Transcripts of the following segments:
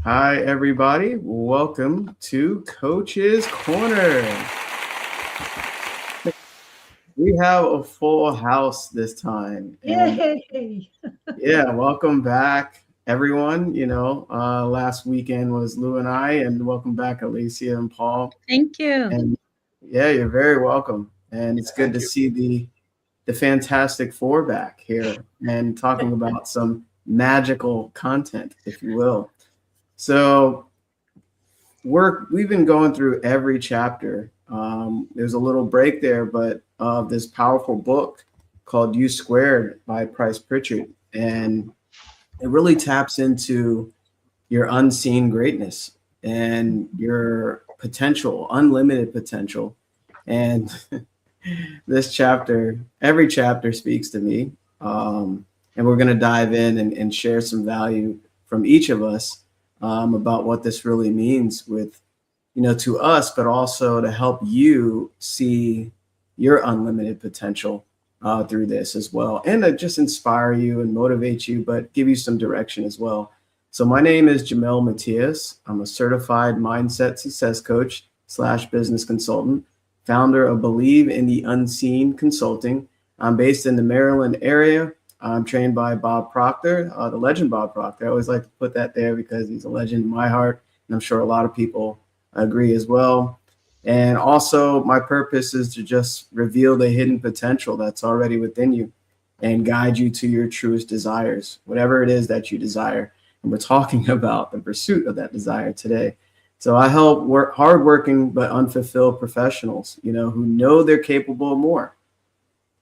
Hi, everybody. Welcome to Coach's Corner. We have a full house this time. And Yay! yeah, welcome back, everyone. Last weekend was Lou and I, and welcome back, Alicia and Paul. Thank you. And yeah, you're very welcome. And it's good Thank to you. see the Fantastic Four back here and talking about some magical content, if you will. So we've been going through every chapter. There's a little break there, but this powerful book called U Squared by Price Pritchett, and it really taps into your unseen greatness and your potential, unlimited potential. And this chapter, every chapter speaks to me. And we're going to dive in and share some value from each of us about what this really means with, to us, but also to help you see your unlimited potential through this as well, and to just inspire you and motivate you, but give you some direction as well. So my name is Jamel Matias. I'm a certified mindset success coach / business consultant, founder of Believe in the Unseen Consulting. I'm based in the Maryland area. I'm trained by Bob Proctor, the legend Bob Proctor. I always like to put that there because he's a legend in my heart, and I'm sure a lot of people agree as well. And also, my purpose is to just reveal the hidden potential that's already within you and guide you to your truest desires, whatever it is that you desire. And we're talking about the pursuit of that desire today. So I help hardworking but unfulfilled professionals, who know they're capable of more,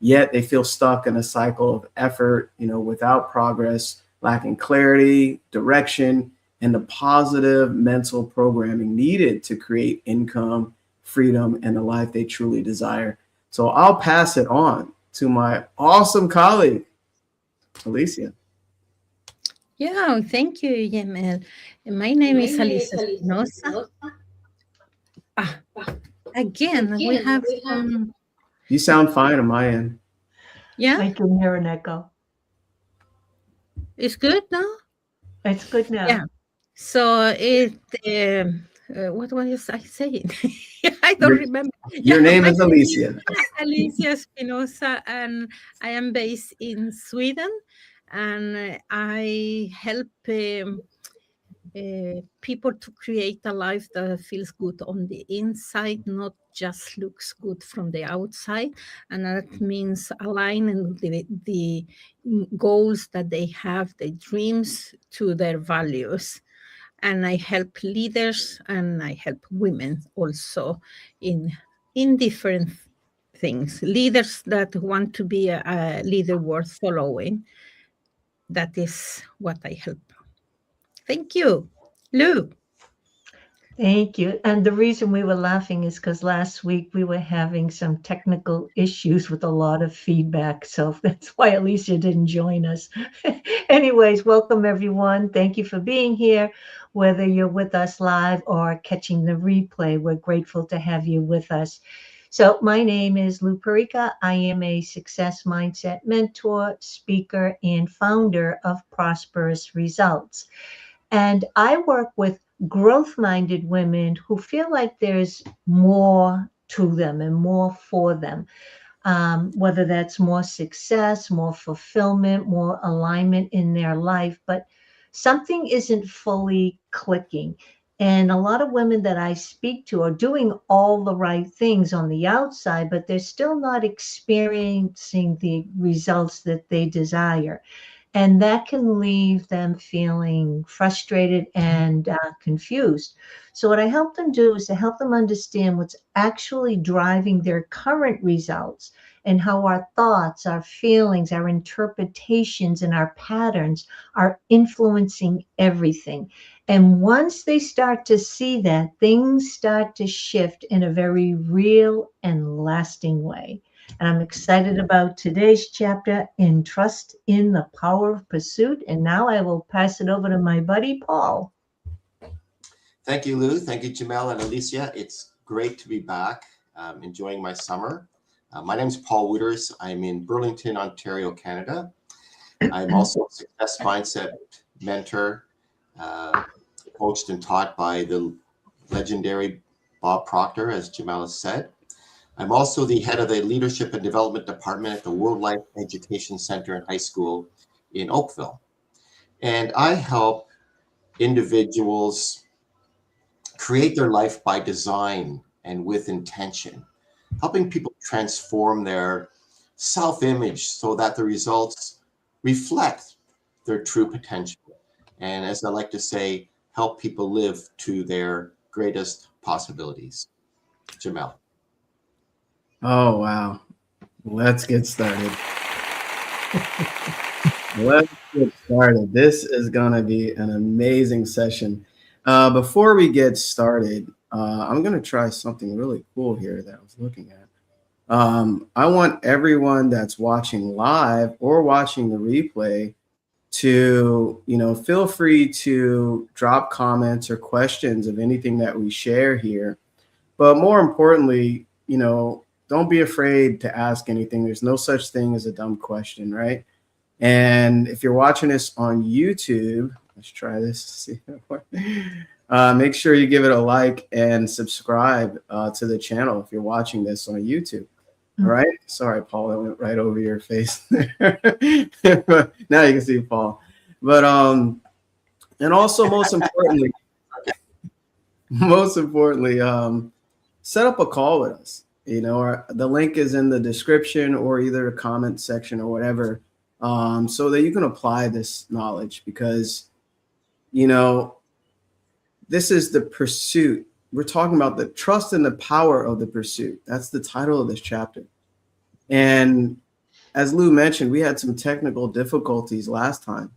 yet they feel stuck in a cycle of effort, without progress, lacking clarity, direction, and the positive mental programming needed to create income, freedom, and the life they truly desire. So I'll pass it on to my awesome colleague, Alicia. Yeah, thank you, Yemel. My name is Alicia Espinosa. Ah, again, we have some. You sound fine on my end. Yeah, I can hear an echo. it's good now. It's good now. Yeah. So what was I saying? I don't Your, remember. your Yeah, name my is name is Alicia. Alicia Espinosa, and I am based in Sweden, and I help. People to create a life that feels good on the inside, not just looks good from the outside. And that means aligning the goals that they have, the dreams to their values. And I help leaders and I help women also in different things. Leaders that want to be a leader worth following. That is what I help. Thank you. Lou. Thank you. And the reason we were laughing is because last week we were having some technical issues with a lot of feedback. So that's why Alicia didn't join us. Anyways, welcome everyone. Thank you for being here. Whether you're with us live or catching the replay, we're grateful to have you with us. So my name is Lou Perica. I am a success mindset mentor, speaker, and founder of Prosperous Results. And I work with growth minded women who feel like there's more to them and more for them, whether that's more success, more fulfillment, more alignment in their life, but something isn't fully clicking. And a lot of women that I speak to are doing all the right things on the outside, but they're still not experiencing the results that they desire. And that can leave them feeling frustrated and confused. So, what I help them do is to help them understand what's actually driving their current results and how our thoughts, our feelings, our interpretations, and our patterns are influencing everything. And once they start to see that, things start to shift in a very real and lasting way. And I'm excited about today's chapter in Trust in the Power of Pursuit. And now I will pass it over to my buddy, Paul. Thank you, Lou. Thank you, Jamel and Alicia. It's great to be back, enjoying my summer. My name is Paul Wooters. I'm in Burlington, Ontario, Canada. I'm also a success mindset mentor, coached and taught by the legendary Bob Proctor, as Jamel has said. I'm also the head of the Leadership and Development Department at the World Life Education Center and High School in Oakville. And I help individuals create their life by design and with intention, helping people transform their self-image so that the results reflect their true potential. And as I like to say, help people live to their greatest possibilities. Jamel. Oh, wow. Let's get started. Let's get started. This is going to be an amazing session. Before we get started, I'm going to try something really cool here that I was looking at. I want everyone that's watching live or watching the replay to, feel free to drop comments or questions of anything that we share here. But more importantly, don't be afraid to ask anything. There's no such thing as a dumb question, right? And if you're watching this on YouTube, let's try this to see if it works. Make sure you give it a like and subscribe to the channel if you're watching this on YouTube. All right. Sorry, Paul, I went right over your face there. Now you can see Paul. But and also most importantly, set up a call with us. The link is in the description or either a comment section or whatever, so that you can apply this knowledge, because this is the pursuit. We're talking about the trust and the power of the pursuit. That's the title of this chapter. And as Lou mentioned, we had some technical difficulties last time,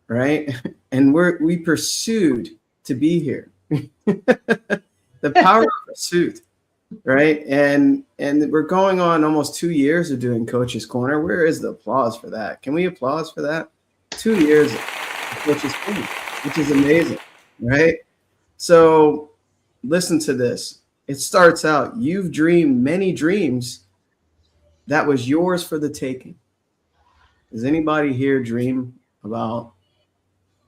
right? And we pursued to be here. The power of pursuit, right? And we're going on almost 2 years of doing Coach's Corner. Where is the applause for that? Can we applause for that? 2 years of Coach's Corner, which is amazing, right? So listen to this. It starts out, you've dreamed many dreams that was yours for the taking. Does anybody here dream about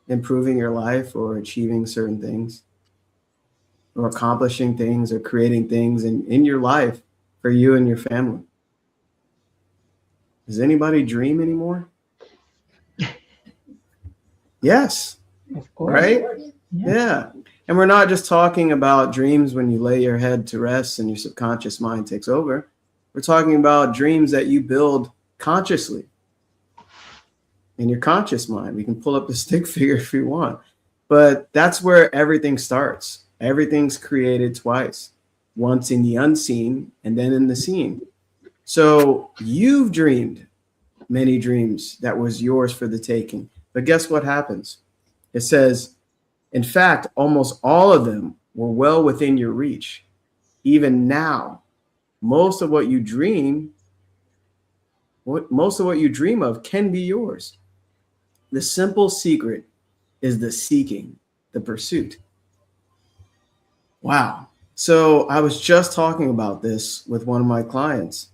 improving your life or achieving certain things or accomplishing things or creating things in your life for you and your family? Does anybody dream anymore? Yes. Of course. Right? Yeah. And we're not just talking about dreams when you lay your head to rest and your subconscious mind takes over. We're talking about dreams that you build consciously in your conscious mind. We can pull up the stick figure if you want. But that's where everything starts. Everything's created twice, once in the unseen and then in the seen. So you've dreamed many dreams that was yours for the taking. But guess what happens? It says, in fact, almost all of them were well within your reach. Even now, most of what you dream of can be yours. The simple secret is the seeking, the pursuit. Wow. So I was just talking about this with one of my clients.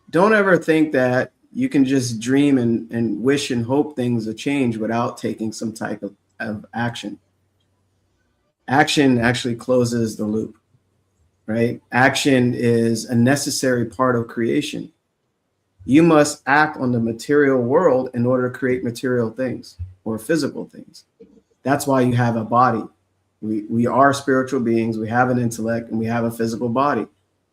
Don't ever think that you can just dream and wish and hope things will change without taking some type of action. Action actually closes the loop, right? Action is a necessary part of creation. You must act on the material world in order to create material things or physical things. That's why you have a body. We are spiritual beings. We have an intellect and we have a physical body.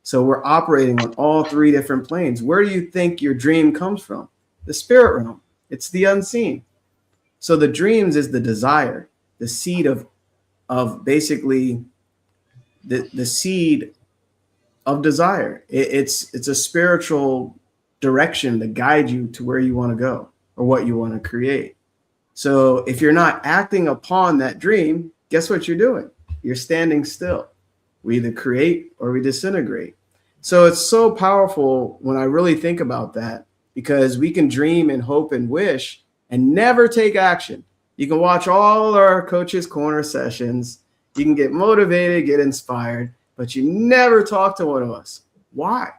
So we're operating on all three different planes. Where do you think your dream comes from? The spirit realm. It's the unseen. So the dreams is the desire, the seed of basically the seed of desire. It's a spiritual direction to guide you to where you want to go or what you want to create. So if you're not acting upon that dream, guess what you're doing? You're standing still. We either create or we disintegrate. So it's so powerful when I really think about that, because we can dream and hope and wish and never take action. You can watch all our Coach's Corner sessions. You can get motivated, get inspired, but you never talk to one of us. Why?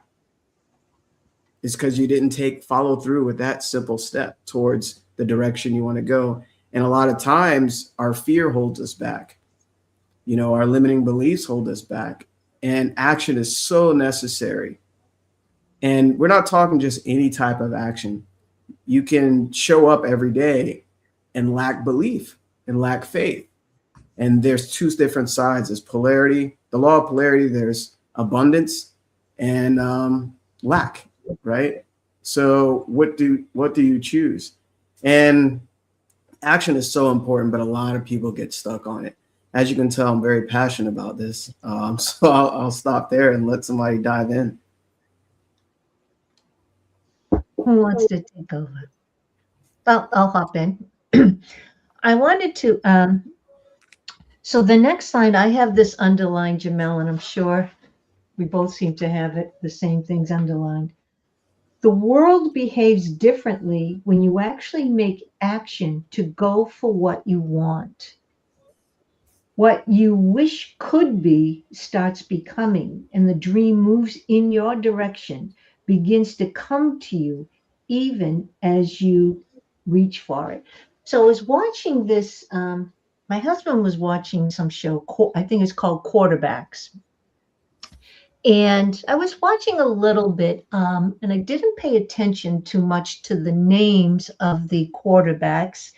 It's because you didn't follow through with that simple step towards the direction you want to go. And a lot of times our fear holds us back. Our limiting beliefs hold us back. And action is so necessary. And we're not talking just any type of action. You can show up every day and lack belief and lack faith. And there's two different sides. There's polarity, the law of polarity, there's abundance and lack, right? So what do you choose? And action is so important, but a lot of people get stuck on it. As you can tell, I'm very passionate about this. So I'll stop there and let somebody dive in. Who wants to take over? Well, I'll hop in. I wanted to, so the next line, I have this underlined, Jamel, and I'm sure we both seem to have it, the same things underlined. The world behaves differently when you actually make action to go for what you want. What you wish could be starts becoming, and the dream moves in your direction, begins to come to you, even as you reach for it. So I was watching this. My husband was watching some show, I think it's called Quarterbacks. And I was watching a little bit, and I didn't pay attention too much to the names of the quarterbacks.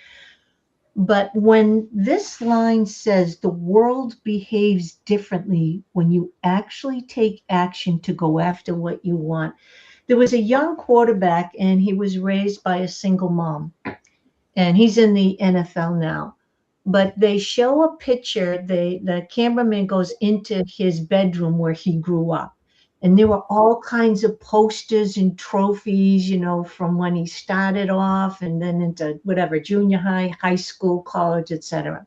But when this line says the world behaves differently when you actually take action to go after what you want, there was a young quarterback and he was raised by a single mom, and he's in the NFL now. But they show a picture, the cameraman goes into his bedroom where he grew up. And there were all kinds of posters and trophies, from when he started off and then into whatever, junior high, high school, college, etc.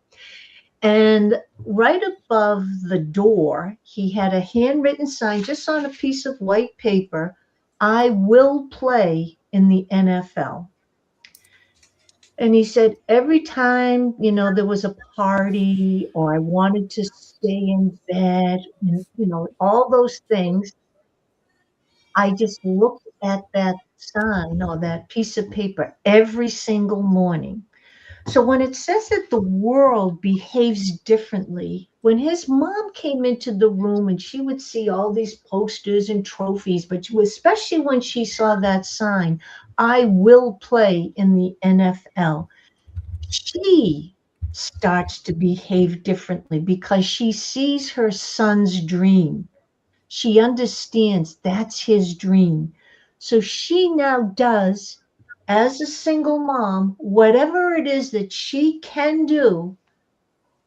And right above the door, he had a handwritten sign just on a piece of white paper, "I will play in the NFL." And he said, every time, there was a party or I wanted to stay in bed, and, all those things, I just looked at that sign or that piece of paper every single morning. So when it says that the world behaves differently, when his mom came into the room and she would see all these posters and trophies, but especially when she saw that sign, "I will play in the NFL," she starts to behave differently because she sees her son's dream. She understands that's his dream. So she now does, as a single mom, whatever it is that she can do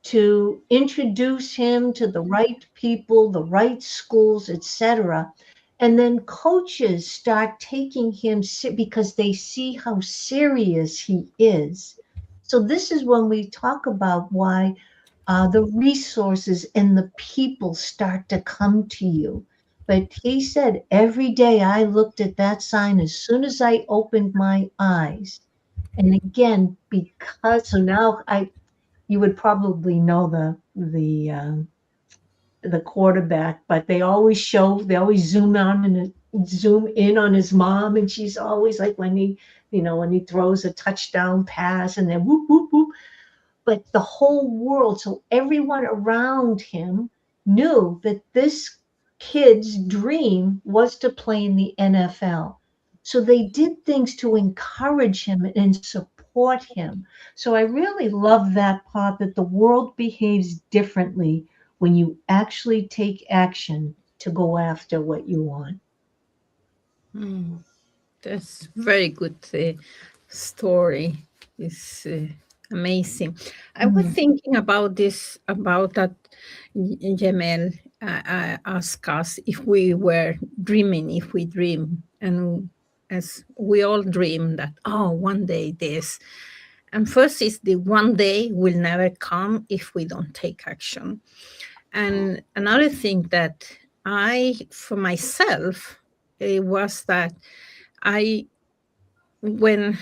to introduce him to the right people, the right schools, etc. And then coaches start taking him because they see how serious he is. So this is when we talk about why the resources and the people start to come to you. But he said, every day I looked at that sign as soon as I opened my eyes. And again, so now you would probably know the quarterback, but they always zoom in on his mom, and she's always like when he throws a touchdown pass and then whoop whoop whoop. But the whole world, so everyone around him knew that this kid's dream was to play in the NFL. So they did things to encourage him and support him. So I really love that part, that the world behaves differently when you actually take action to go after what you want. That's very good story. It's amazing. I was thinking about that Jamel asked us if we were dreaming, if we dream. And as we all dream that, one day this. And first is the one day will never come if we don't take action. And another thing that for myself, it was that when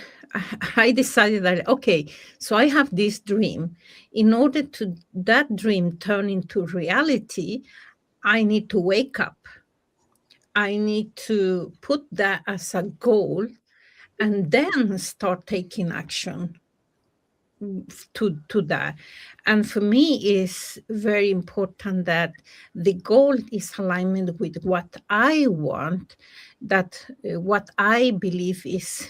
I decided that, okay, so I have this dream. In order to that dream turn into reality, I need to wake up. I need to put that as a goal and then start taking action. to that. And for me, it's very important that the goal is alignment with what I want, that what I believe is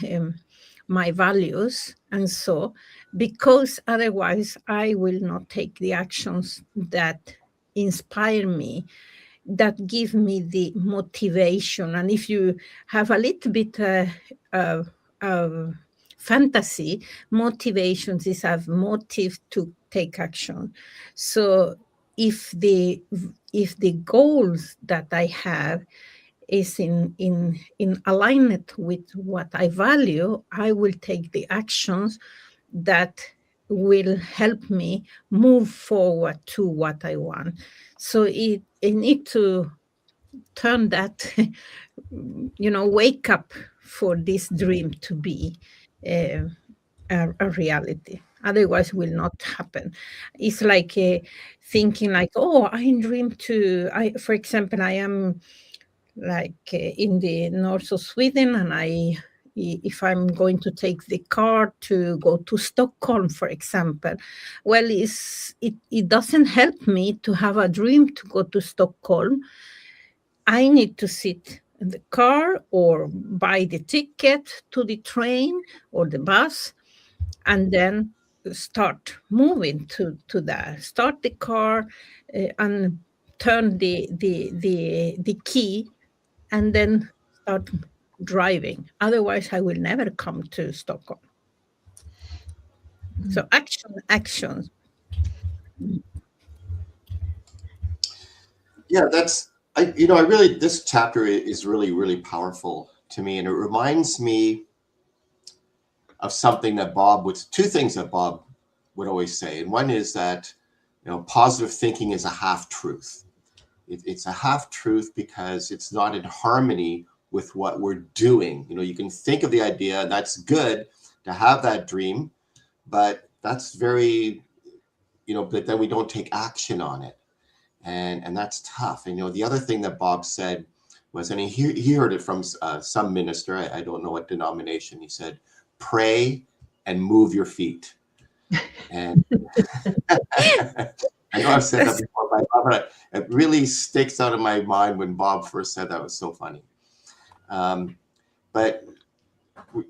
my values. And so, because otherwise I will not take the actions that inspire me, that give me the motivation. And if you have a little bit of fantasy, motivations is a motive to take action. So if the goals that I have is in alignment with what I value, I will take the actions that will help me move forward to what I want. So I need to turn that, wake up for this dream to be a reality. Otherwise, will not happen. It's like thinking like, oh, I dream to. For example, I am like in the north of Sweden, and if I'm going to take the car to go to Stockholm, for example, well, it doesn't help me to have a dream to go to Stockholm. I need to sit in the car or buy the ticket to the train or the bus, and then start moving to that. Start the car and turn the key, and then start driving. Otherwise, I will never come to Stockholm. So action. Yeah, I really, this chapter is really, really powerful to me. And it reminds me of something that two things that Bob would always say. And one is that, positive thinking is a half truth. It's a half truth because it's not in harmony with what we're doing. You can think of the idea, and that's good to have that dream, but that's very, but then we don't take action on it. And that's tough. And, the other thing that Bob said was, and he heard it from some minister, I don't know what denomination, he said, pray and move your feet. And I know I've said that before, but it really sticks out of my mind when Bob first said that. It was so funny. But,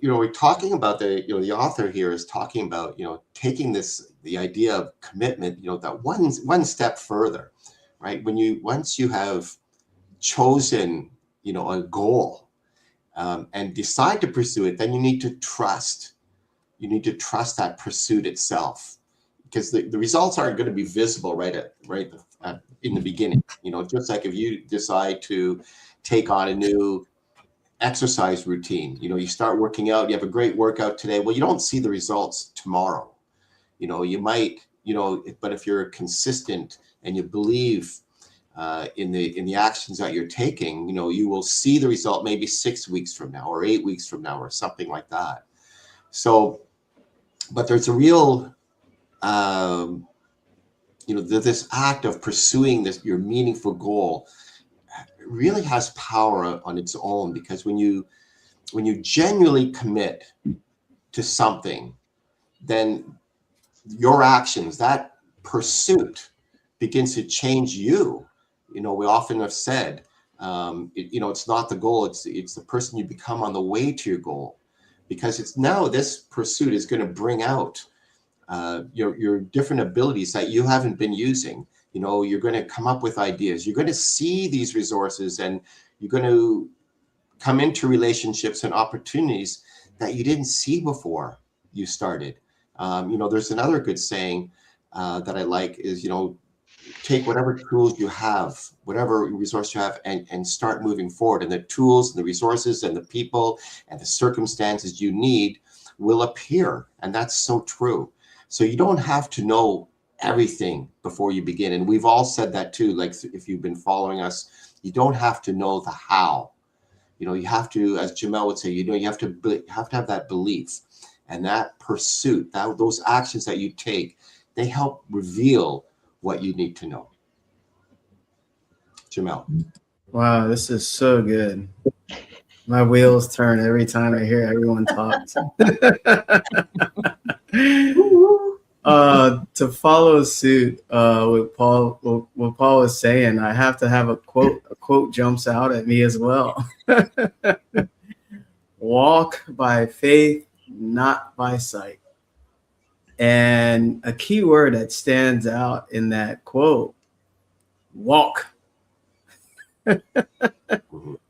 we're talking about the author here is talking about, taking the idea of commitment, that one step further, right? Once you have chosen, a goal and decide to pursue it, then you need to trust. You need to trust that pursuit itself, because the results aren't going to be visible right in the beginning. Just like if you decide to take on a new exercise routine, you start working out, you have a great workout today. Well, you don't see the results tomorrow. You might, but if you're consistent and you believe in the actions that you're taking, you will see the result maybe 6 weeks from now or 8 weeks from now or something like that. So, but there's a real, this act of pursuing your meaningful goal really has power on its own, because when you genuinely commit to something, then your actions, that pursuit, begins to change you. We often have said, it's not the goal, it's the person you become on the way to your goal, because it's now this pursuit is going to bring out your different abilities that you haven't been using. You're going to come up with ideas, you're going to see these resources, and you're going to come into relationships and opportunities that you didn't see before you started. There's another good saying that I like is, take whatever tools you have, whatever resource you have, and start moving forward. And the tools and the resources and the people and the circumstances you need will appear. And that's so true. So you don't have to know everything before you begin. And we've all said that too. Like, if you've been following us, you don't have to know the how. You have to, as Jamel would say, you have to have that belief and that pursuit, those actions that you take, they help reveal what you need to know. Jamel. Wow, this is so good. My wheels turn every time I hear everyone talk. To follow suit with Paul, what Paul was saying, I have to have a quote. A quote jumps out at me as well. Walk by faith, not by sight. And a key word that stands out in that quote, walk.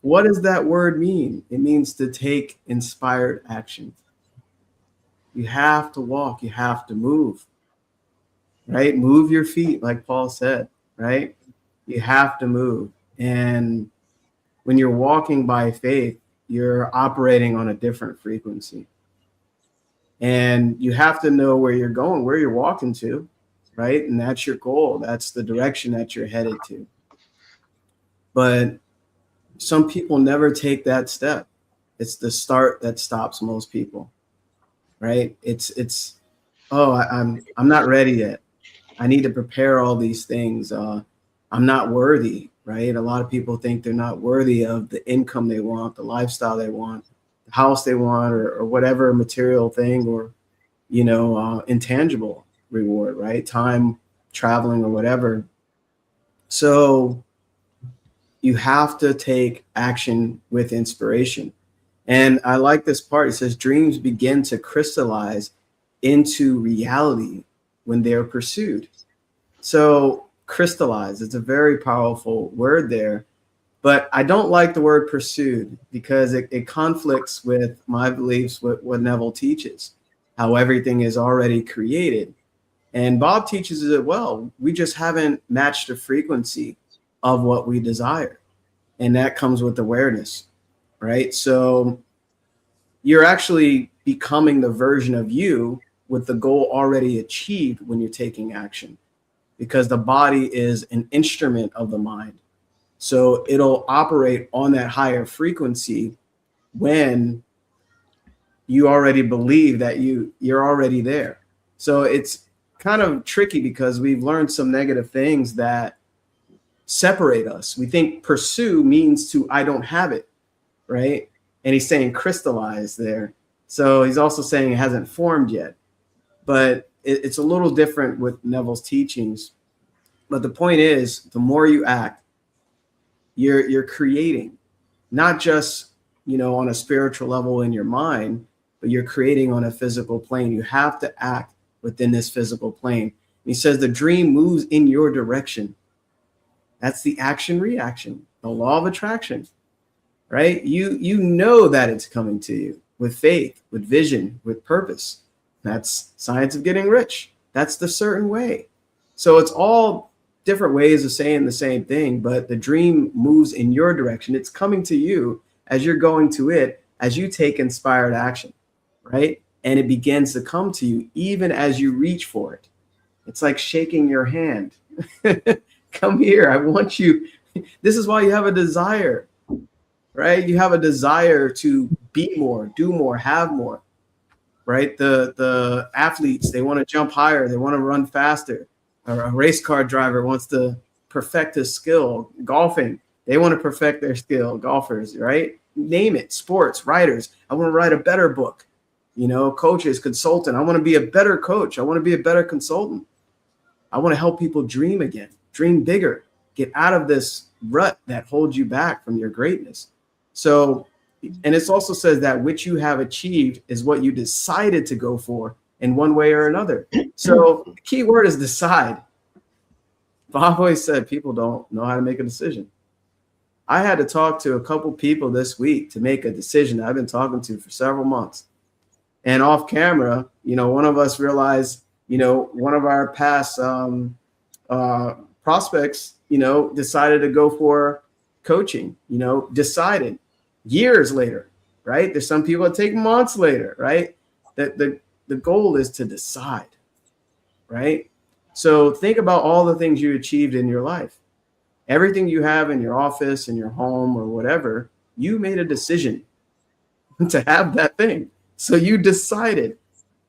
What does that word mean? It means to take inspired action. You have to walk, you have to move, right? Move your feet, like Paul said, right? You have to move. And when you're walking by faith, you're operating on a different frequency. And you have to know where you're going, where you're walking to, right? And that's your goal. That's the direction that you're headed to. But some people never take that step. It's the start that stops most people, right? It's oh, I'm not ready yet. I need to prepare all these things. I'm not worthy, right? A lot of people think they're not worthy of the income they want, the lifestyle they want, the house they want, or whatever material thing, or intangible reward, right? Time, traveling, or whatever. So you have to take action with inspiration. And I like this part. It says dreams begin to crystallize into reality when they are pursued. So crystallize, it's a very powerful word there. But I don't like the word pursued because it conflicts with my beliefs, what Neville teaches, how everything is already created. And Bob teaches it well. We just haven't matched the frequency of what we desire. And that comes with awareness, right? So you're actually becoming the version of you with the goal already achieved when you're taking action, because the body is an instrument of the mind. So it'll operate on that higher frequency when you already believe that you're already there. So it's kind of tricky because we've learned some negative things that separate us. We think pursue means I don't have it, right? And he's saying crystallize there. So he's also saying it hasn't formed yet. But it's a little different with Neville's teachings. But the point is, the more you act, you're creating, not just on a spiritual level in your mind, but you're creating on a physical plane. You have to act within this physical plane. And he says the dream moves in your direction. That's the action reaction, the law of attraction, right? You know that it's coming to you with faith, with vision, with purpose. That's science of getting rich. That's the certain way. So it's all different ways of saying the same thing, but the dream moves in your direction. It's coming to you as you're going to it, as you take inspired action, right? And it begins to come to you even as you reach for it. It's like shaking your hand. Come here. I want you. This is why you have a desire, right? You have a desire to be more, do more, have more, right? The athletes, they want to jump higher. They want to run faster. Or a race car driver wants to perfect his skill. Golfing, they want to perfect their skill. Golfers, right? Name it. Sports, writers. I want to write a better book. Coaches, consultant. I want to be a better coach. I want to be a better consultant. I want to help people dream again, dream bigger, get out of this rut that holds you back from your greatness. So, and it also says that which you have achieved is what you decided to go for in one way or another. So the key word is decide. Bob always said people don't know how to make a decision. I had to talk to a couple people this week to make a decision that I've been talking to for several months. And off camera, one of us realized, one of our past prospects, decided to go for coaching, decided years later, right? There's some people that take months later, right? That the goal is to decide, right? So think about all the things you achieved in your life. Everything you have in your office, in your home, or whatever, you made a decision to have that thing. So you decided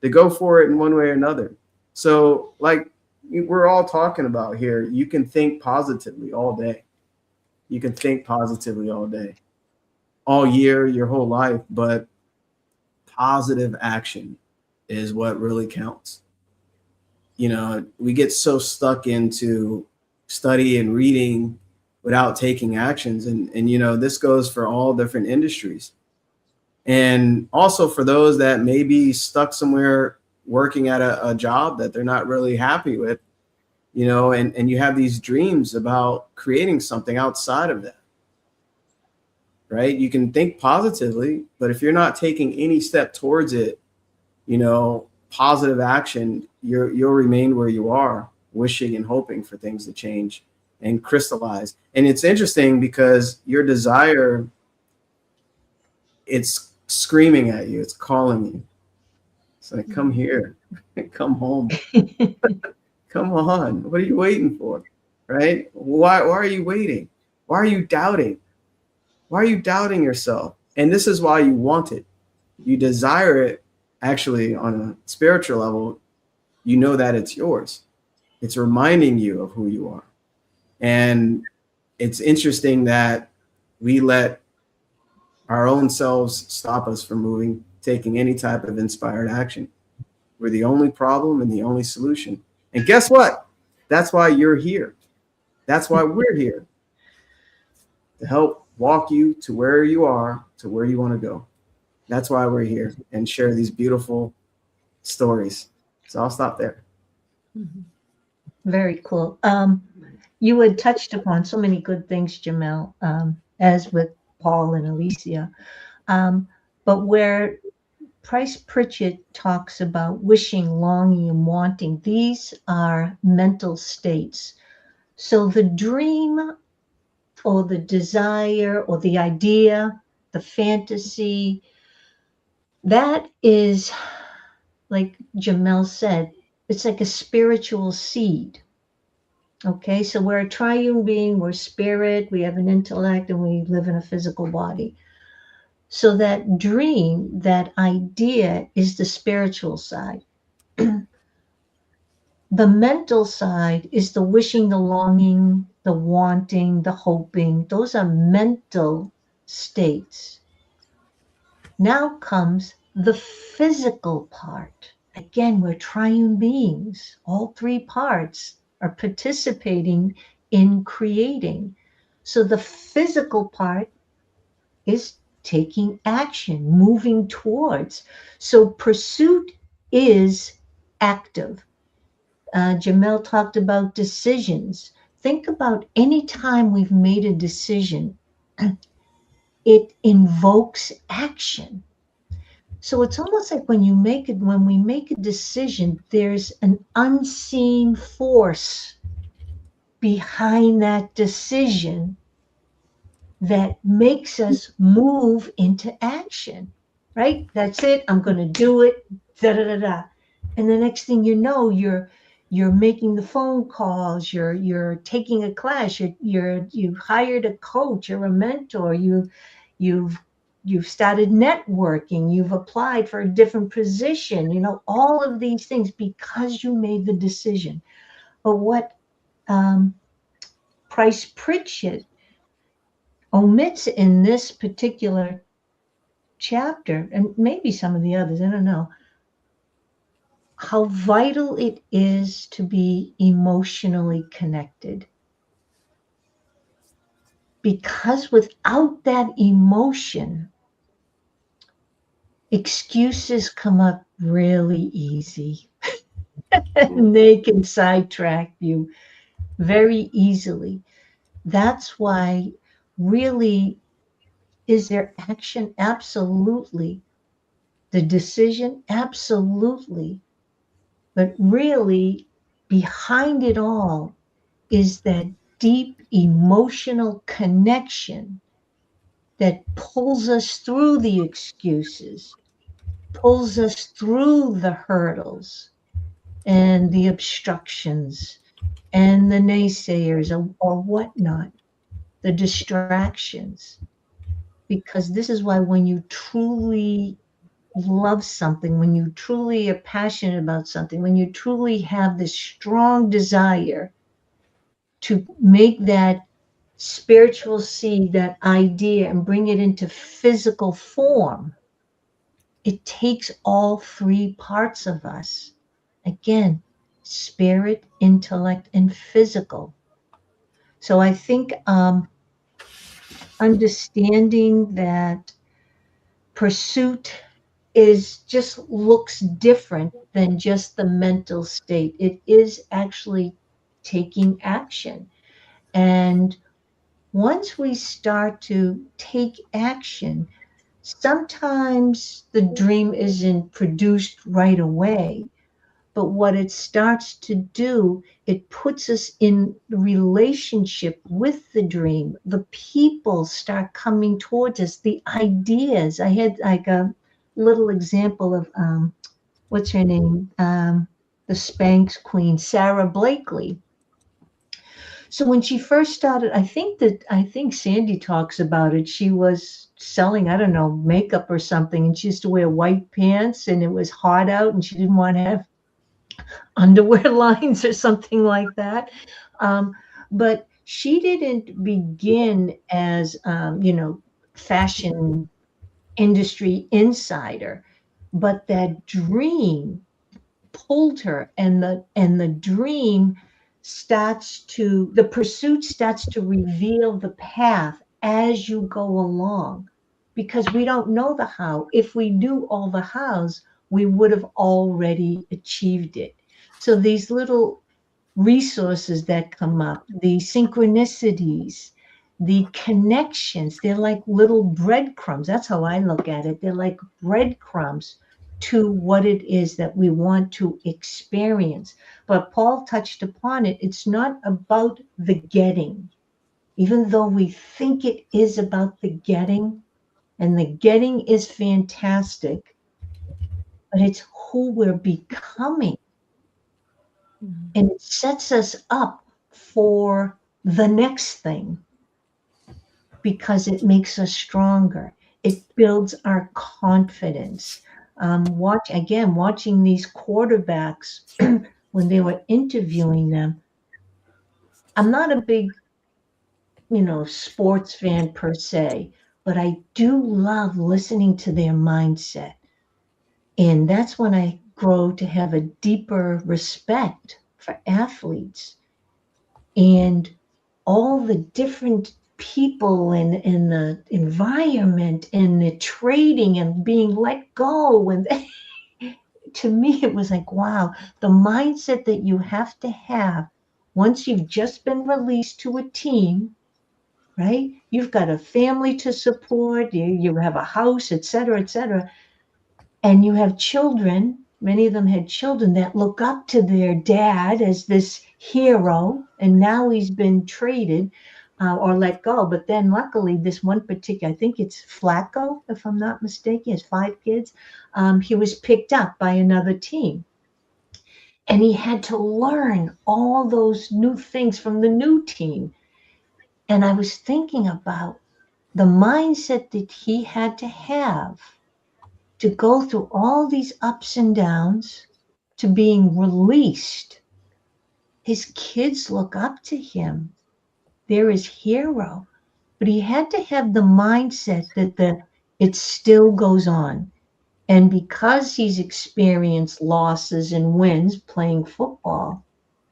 to go for it in one way or another. So like we're all talking about here, you can think positively all day. You can think positively all day, all year, your whole life, but positive action is what really counts. we get so stuck into study and reading without taking actions. And this goes for all different industries. And also for those that may be stuck somewhere working at a job that they're not really happy with, and you have these dreams about creating something outside of that, right? You can think positively, but if you're not taking any step towards it, positive action, you'll remain where you are, wishing and hoping for things to change and crystallize. And it's interesting because your desire, it's screaming at you, it's calling you. It's like, come here, come home. Come on, what are you waiting for? Right? Why are you waiting? Why are you doubting? Why are you doubting yourself? And this is why you want it. You desire it. Actually, on a spiritual level, you know that it's yours. It's reminding you of who you are. And it's interesting that we let our own selves stop us from moving, taking any type of inspired action. We're the only problem and the only solution. And guess what? That's why you're here. That's why we're here, to help walk you to where you are, to where you want to go. That's why we're here and share these beautiful stories. So I'll stop there. Very cool. You had touched upon so many good things, Jamel, as with Paul and Alicia. But where Price Pritchett talks about wishing, longing, and wanting, these are mental states. So the dream or the desire or the idea, the fantasy, that is, like Jamel said, it's like a spiritual seed. Okay, so we're a triune being, we're spirit, we have an intellect, and we live in a physical body. So that dream, that idea is the spiritual side. The mental side is the wishing, the longing, the wanting, the hoping. Those are mental states. Now comes the physical part. Again, we're triune beings. All three parts are participating in creating. So the physical part is taking action, moving towards. So pursuit is active. Jamel talked about decisions. Think about any time we've made a decision, it invokes action. So it's almost like when we make a decision, there's an unseen force behind that decision that makes us move into action, right? That's it. I'm going to do it. Da da da da. And the next thing you know, you're making the phone calls. You're taking a class. You've hired a coach or a mentor. You've started networking. You've applied for a different position. All of these things because you made the decision. But what Price Pritchett omits in this particular chapter, and maybe some of the others, I don't know, how vital it is to be emotionally connected. Because without that emotion, excuses come up really easy. And they can sidetrack you very easily. That's why, really, is there action? Absolutely. The decision? Absolutely. But really, behind it all is that deep emotional connection that pulls us through the excuses, pulls us through the hurdles and the obstructions and the naysayers or whatnot, the distractions. Because this is why when you truly love something, when you truly are passionate about something, when you truly have this strong desire to make that spiritual seed, that idea, and bring it into physical form, it takes all three parts of us. Again, spirit, intellect, and physical. So I think understanding that pursuit is just looks different than just the mental state. It is actually taking action. And once we start to take action, sometimes the dream isn't produced right away, but what it starts to do, it puts us in relationship with the dream. The people start coming towards us, the ideas. I had like a little example of what's her name? The Spanx queen, Sarah Blakely. So when she first started, I think Sandy talks about it. She was selling, I don't know, makeup or something, and she used to wear white pants, and it was hot out, and she didn't want to have underwear lines or something like that. Um, but she didn't begin as fashion industry insider, but that dream pulled her, and the dream the pursuit starts to reveal the path as you go along, because we don't know the how. If we knew all the hows, we would have already achieved it. So these little resources that come up, the synchronicities, the connections, they're like little breadcrumbs. That's how I look at it. They're like breadcrumbs to what it is that we want to experience. But Paul touched upon it. It's not about the getting, even though we think it is about the getting, and the getting is fantastic, but it's who we're becoming. And it sets us up for the next thing because it makes us stronger. It builds our confidence. Watching these quarterbacks when they were interviewing them, I'm not a big, sports fan per se, but I do love listening to their mindset. And that's when I grow to have a deeper respect for athletes and all the different people and the environment and the trading and being let go. And to me, it was like, wow, the mindset that you have to have once you've just been released to a team, right? You've got a family to support, you have a house, et cetera, and you have children. Many of them had children that look up to their dad as this hero, and now he's been traded or let go. But then luckily, this one particular, I think it's Flacco, if I'm not mistaken, he has 5 kids. He was picked up by another team. And he had to learn all those new things from the new team. And I was thinking about the mindset that he had to have to go through all these ups and downs to being released. His kids look up to him. They're his hero. But he had to have the mindset that it still goes on. And because he's experienced losses and wins playing football,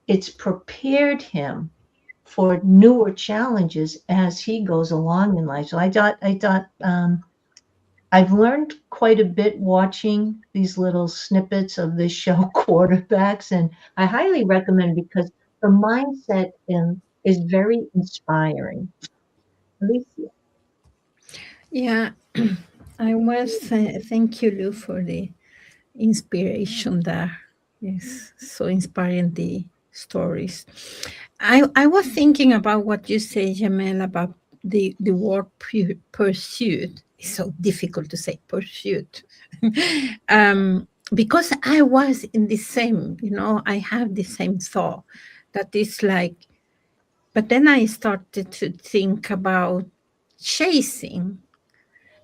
it's prepared him for newer challenges as he goes along in life. So I thought I've learned quite a bit watching these little snippets of this show, Quarterbacks, and I highly recommend because the mindset is very inspiring. Alicia. Yeah, thank you, Lou, for the inspiration there. Yes, so inspiring the stories. I was thinking about what you say, Jamel, about the word pursuit. It's so difficult to say pursuit. Because I was in the same, I have the same thought that it's like, but then I started to think about chasing,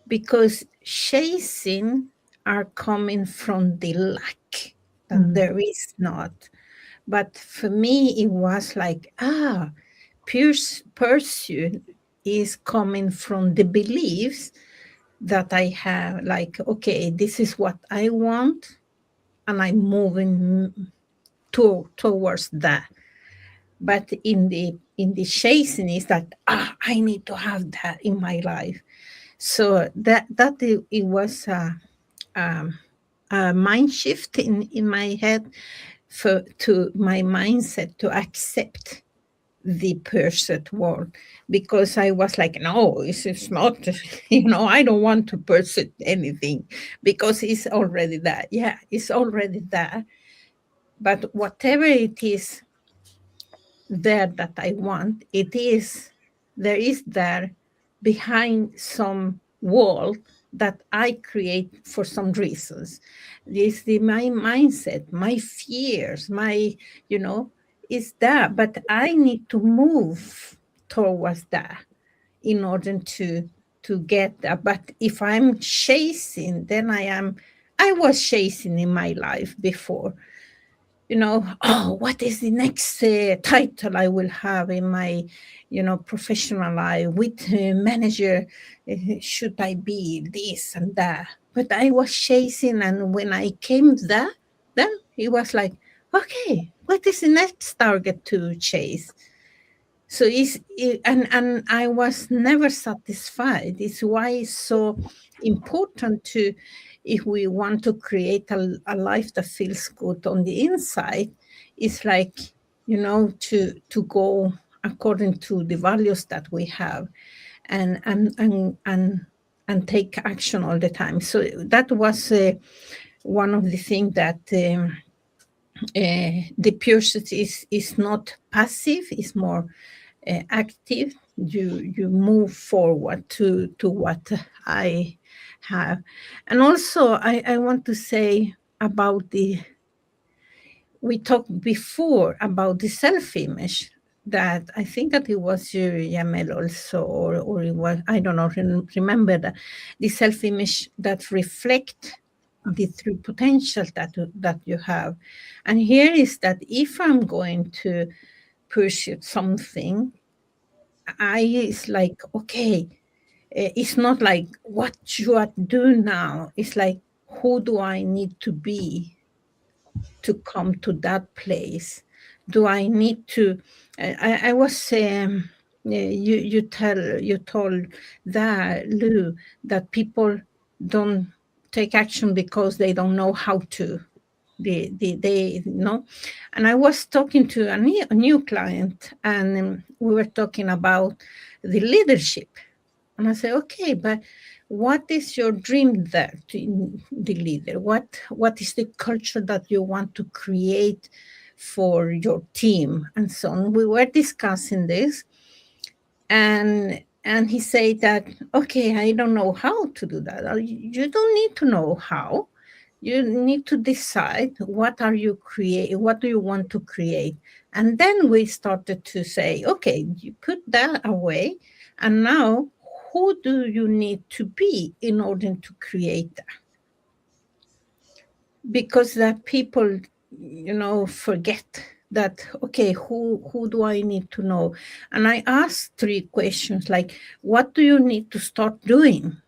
because chasing are coming from the lack that there is not. But for me, it was like, pursuit is coming from the beliefs that I have, like, okay, this is what I want, and I'm moving towards that. But in the chasing is that I need to have that in my life. So it was a mind shift in my head to my mindset to accept the perfect world, because I was like, no, it's not, I don't want to pursue anything because it's already that. Yeah, it's already that. But whatever it is there that I want, there is there behind some wall that I create for some reasons. My mindset, my fears, is that, but I need to move towards that in order to get that. But if I'm chasing, then I was chasing in my life before, what is the next title I will have in my, professional life? Which manager should I be? This and that. But I was chasing, and when I came there, then it was like, okay, what is the next target to chase? So and I was never satisfied. It's why it's so important to, if we want to create a life that feels good on the inside, it's like, to go according to the values that we have, and take action all the time. So that was one of the things that the pursuit is not passive, it's more active. You move forward to what I have. And also I want to say about we talked before about the self-image, that I think that it was you, Yamel, also, or it was, I don't know, remember that the self-image that reflect the true potential that you have. And here is that if I'm going to pursue something, it's like, okay, it's not like what you are doing now. It's like, who do I need to be to come to that place? Do I need to? I was you told that, Lou, that people don't take action because they don't know how to. They and I was talking to a new client, and we were talking about the leadership, and I said, okay, but what is your dream there to the leader? What is the culture that you want to create for your team, and so on? We were discussing this, and he said that, okay, I don't know how to do that. You don't need to know how. You need to decide what do you want to create. And then we started to say, okay, you put that away, and now who do you need to be in order to create that? Because that people, forget that, okay, who do I need to know? And I asked 3 questions, like, what do you need to start doing?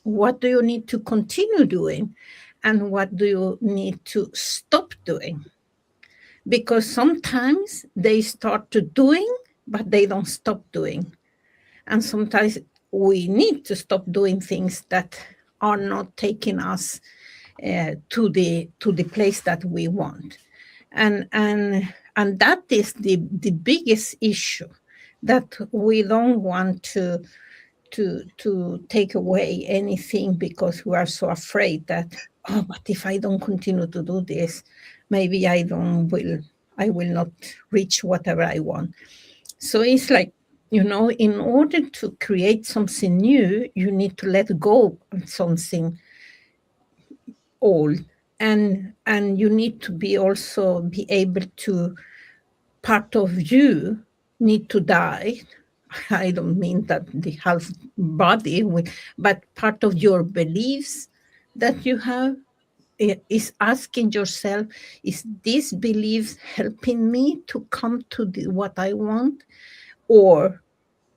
What do you need to continue doing? And what do you need to stop doing? Because sometimes they start to doing, but they don't stop doing. And sometimes we need to stop doing things that are not taking us to the place that we want. And that is the biggest issue, that we don't want to take away anything because we are so afraid that, but if I don't continue to do this, maybe I will not reach whatever I want. So it's like, in order to create something new, you need to let go of something old, and you need to be able to, part of you need to die. I don't mean that the half body, but part of your beliefs that you have is asking yourself, is this belief helping me to come to what I want? Or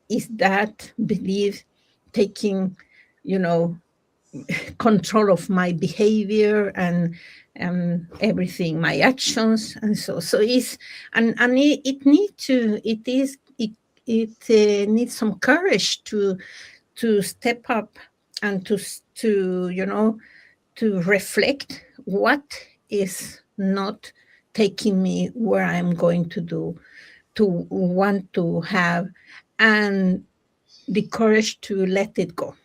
is that belief taking, control of my behavior and everything, my actions, and so it's and it needs some courage to step up and to to reflect what is not taking me where I'm going to want to have, and the courage to let it go.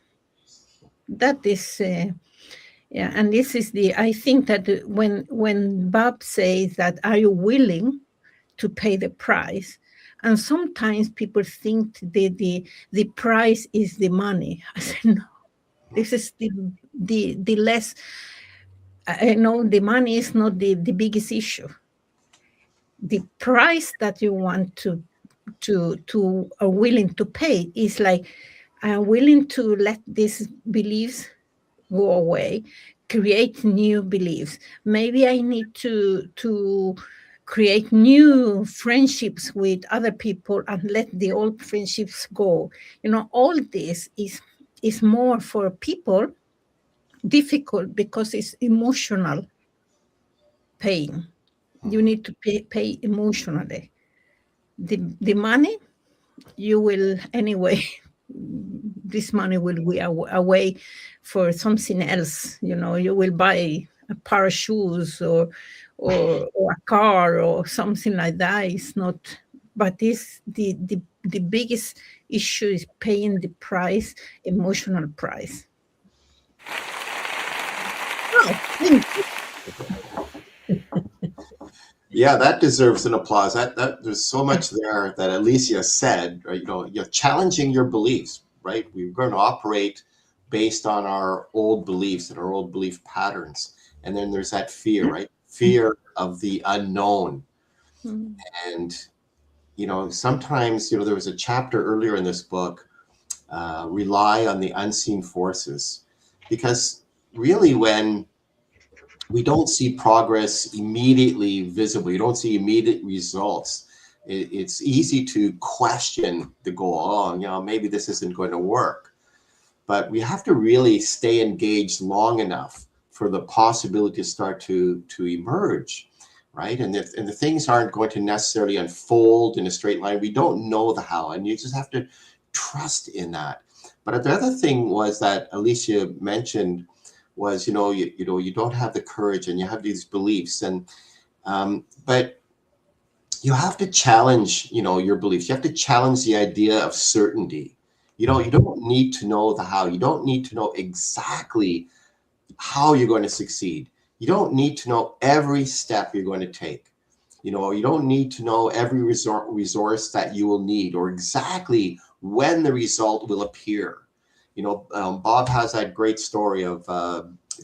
That is yeah, and this is the, I think that when Bob says that, are you willing to pay the price? And sometimes people think the price is the money. I said, no, this is the less, I know the money is not the biggest issue. The price that you want to are willing to pay is like, I'm willing to let these beliefs go away, create new beliefs. Maybe I need to create new friendships with other people and let the old friendships go. All this is more for people difficult because it's emotional pain. You need to pay emotionally. The money, you will anyway. This money will be away for something else. You will buy a pair of shoes or a car or something like that. It's not, but this the biggest issue is paying the price, emotional price. Oh, thank you. Yeah, that deserves an applause. That there's so much there that Alicia said. Right? You're challenging your beliefs, right? We're going to operate based on our old beliefs and our old belief patterns, and then there's that fear, right? Fear of the unknown. And sometimes there was a chapter earlier in this book, rely on the unseen forces, because really when we don't see progress immediately visible, you don't see immediate results, it's easy to question the goal. Oh, maybe this isn't going to work. But we have to really stay engaged long enough for the possibility to start to emerge, right? And the things aren't going to necessarily unfold in a straight line. We don't know the how, and you just have to trust in that. But the other thing was that Alicia mentioned was, you don't have the courage and you have these beliefs, and but you have to challenge, your beliefs. You have to challenge the idea of certainty. You don't need to know the how. You don't need to know exactly how you're going to succeed. You don't need to know every step you're going to take. You don't need to know every resource that you will need or exactly when the result will appear. Bob has that great story of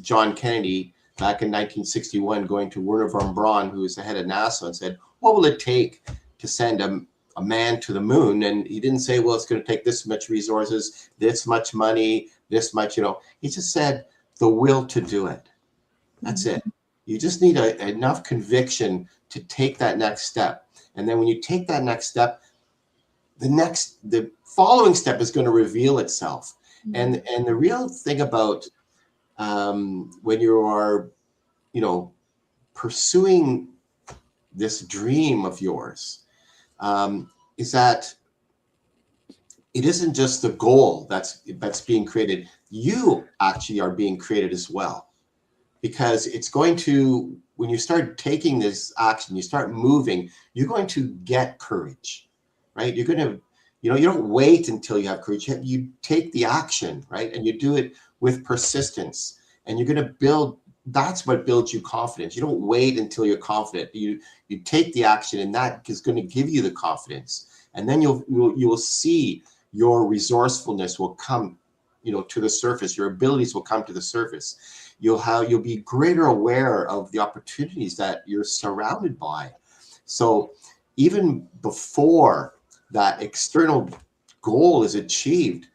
John Kennedy back in 1961 going to Wernher von Braun, who was the head of NASA, and said, what will it take to send a man to the moon? And he didn't say, well, it's going to take this much resources, this much money, this much, he just said the will to do it. That's it. You just need enough conviction to take that next step. And then when you take that next step, the following step is going to reveal itself. And the real thing about when you are, pursuing this dream of yours, is that it isn't just the goal that's being created. You actually are being created as well, because it's going to, when you start taking this action, you start moving, you're going to get courage, right? You're going to, you don't wait until you have courage. You take the action, right? And you do it with persistence, and you're going to build. That's what builds you confidence. You don't wait until you're confident. You take the action, and that is going to give you the confidence. And then you will see your resourcefulness will come, to the surface. Your abilities will come to the surface. You'll be greater aware of the opportunities that you're surrounded by. So even before that external goal is achieved,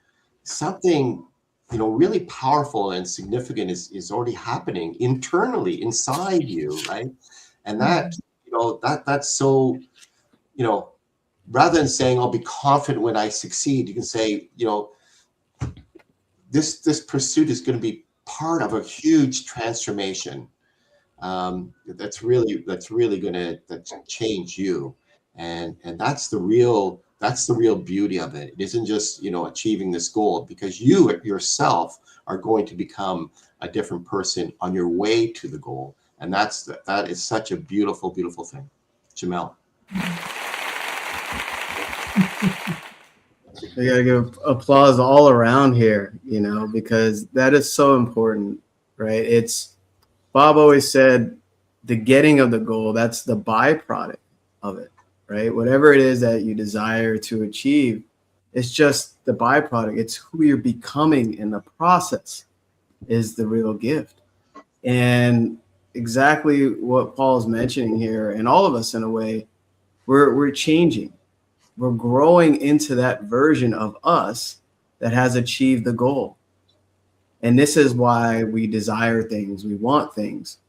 something really powerful and significant is already happening internally inside you, right? And that that's so, rather than saying I'll be confident when I succeed, you can say, this pursuit is going to be part of a huge transformation that's really going to change you, and that's the real beauty of it. It isn't just achieving this goal, because you yourself are going to become a different person on your way to the goal, and that is such a beautiful thing. Jamel. We gotta give applause all around here, because that is so important, right? Bob always said the getting of the goal, that's the byproduct of it, right? Whatever it is that you desire to achieve, it's just the byproduct. It's who you're becoming in the process is the real gift. And exactly what Paul's mentioning here, and all of us in a way, we're changing. We're growing into that version of us that has achieved the goal. And this is why we desire things, we want things.